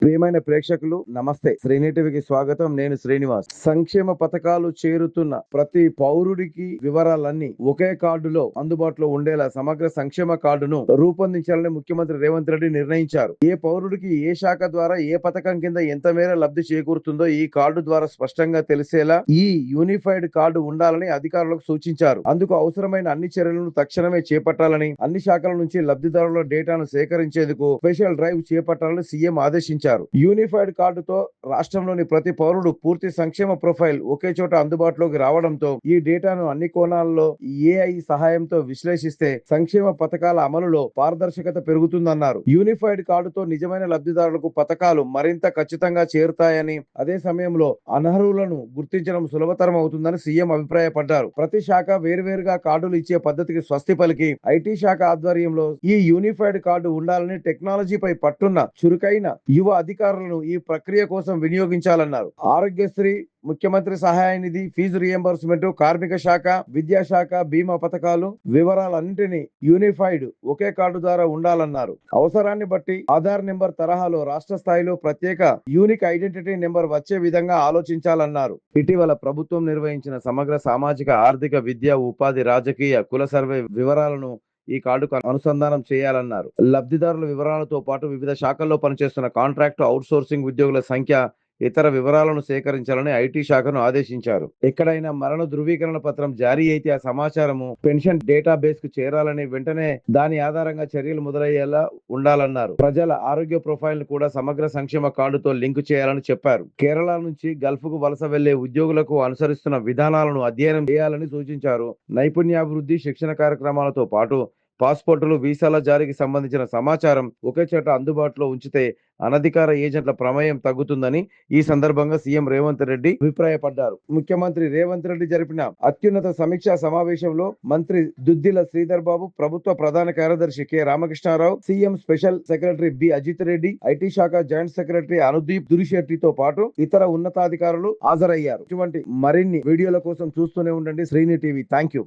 ప్రియమైన ప్రేక్షకులు నమస్తే. శ్రీని టీవీకి స్వాగతం. నేను శ్రీనివాస్. సంక్షేమ పథకాలు చేరుతున్న ప్రతి పౌరుడికి వివరాలన్నీ ఒకే కార్డులో అందుబాటులో ఉండేలా సమగ్ర సంక్షేమ కార్డును రూపొందించాలని ముఖ్యమంత్రి రేవంత్ రెడ్డి నిర్ణయించారు. ఏ పౌరుడికి ఏ శాఖ ద్వారా ఏ పథకం కింద ఎంత మేర లబ్ధి చేకూరుతుందో ఈ కార్డు ద్వారా స్పష్టంగా తెలిసేలా ఈ యూనిఫైడ్ కార్డు ఉండాలని అధికారులకు సూచించారు. అందుకు అవసరమైన అన్ని చర్యలను తక్షణమే చేపట్టాలని, అన్ని శాఖల నుంచి లబ్ధిదారుల డేటాను సేకరించేందుకు స్పెషల్ డ్రైవ్ చేపట్టాలని సీఎం ఆదేశించారు. యూనిఫైడ్ కార్డుతో రాష్ట్రంలోని ప్రతి పౌరుడు పూర్తి సంక్షేమ ప్రొఫైల్ ఒకే చోట అందుబాటులోకి రావడంతో ఈ డేటాను అన్ని కోణాల్లో ఏఐ సహాయంతో విశ్లేషిస్తే సంక్షేమ పథకాల అమలులో పారదర్శకత పెరుగుతుందన్నారు. యూనిఫైడ్ కార్డుతో నిజమైన లబ్ధిదారులకు పథకాలు మరింత ఖచ్చితంగా చేరుతాయని, అదే సమయంలో అనర్హులను గుర్తించడం సులభతరం అవుతుందని సీఎం అభిప్రాయపడ్డారు. ప్రతి శాఖ వేరువేరుగా కార్డులు ఇచ్చే పద్ధతికి స్వస్తి పలికి ఐటీ శాఖ ఆధ్వర్యంలో ఈ యూనిఫైడ్ కార్డు ఉండాలని టెక్నాలజీపై పట్టున్న చురుకైన యువ అధికారులను ఈ ప్రక్రియ కోసం వినియోగించాలన్నారు. ఆరోగ్యశ్రీ, ముఖ్యమంత్రి సహాయ నిధి, ఫీజు రియంబర్స్మెంట్, కార్మిక శాఖ, విద్యాశాఖ, బీమా పథకాలు వివరాలన్నింటినీ యూనిఫైడ్ ఒకే కార్డు ద్వారా ఉండాలన్నారు. అవసరాన్ని బట్టి ఆధార్ నెంబర్ తరహాలో రాష్ట్ర స్థాయిలో ప్రత్యేక యూనిక్ ఐడెంటిటీ నెంబర్ వచ్చే విధంగా ఆలోచించాలన్నారు. ఇటీవల ప్రభుత్వం నిర్వహించిన సమగ్ర సామాజిక, ఆర్థిక, విద్యా, ఉపాధి, రాజకీయ, కుల సర్వే వివరాలను ఈ కార్డుకు అనుసంధానం చేయాలన్నారు. లబ్ధిదారుల వివరాలతో పాటు వివిధ శాఖల్లో పనిచేస్తున్న కాంట్రాక్టు, అవుట్సోర్సింగ్ ఉద్యోగుల సంఖ్య, ఇతర వివరాలను సేకరించాలని ఐటీ శాఖను ఆదేశించారు. ఎక్కడైనా మరణ ధృవీకరణ పత్రం జారీ అయితే ఆ సమాచారము పెన్షన్ డేటాబేస్ కు చేరాలని, వెంటనే దాని ఆధారంగా చర్యలు మొదలయ్యేలా ఉండాలన్నారు. ప్రజల ఆరోగ్య ప్రొఫైల్ ను కూడా సమగ్ర సంక్షేమ కార్డుతో లింకు చేయాలని చెప్పారు. కేరళ నుంచి గల్ఫ్ కు వలస వెళ్లే ఉద్యోగులకు అనుసరిస్తున్న విధానాలను అధ్యయనం చేయాలని సూచించారు. నైపుణ్యాభివృద్ధి, శిక్షణ కార్యక్రమాలతో పాటు పాస్పోర్టులు, వీసాల జారీకి సంబంధించిన సమాచారం ఒకే చోట అందుబాటులో ఉంచితే అనధికార ఏజెంట్ల ప్రమేయం తగ్గుతుందని ఈ సందర్భంగా సీఎం రేవంత్ రెడ్డి అభిప్రాయపడ్డారు. ముఖ్యమంత్రి రేవంత్ రెడ్డి జరిపిన అత్యున్నత సమీక్షా సమావేశంలో మంత్రి దుద్దిల శ్రీధర్ బాబు, ప్రభుత్వ ప్రధాన కార్యదర్శి K Ramakrishna Rao, CM special secretary B Ajith Reddy, IT శాఖ జాయింట్ సెక్రటరీ అనుదీప్ దురిశెట్టితో పాటు ఇతర ఉన్నతాధికారులు హాజరయ్యారు. ఇటువంటి మరిన్ని వీడియోల కోసం చూస్తూనే ఉండండి శ్రీని టీవీ. Thank you.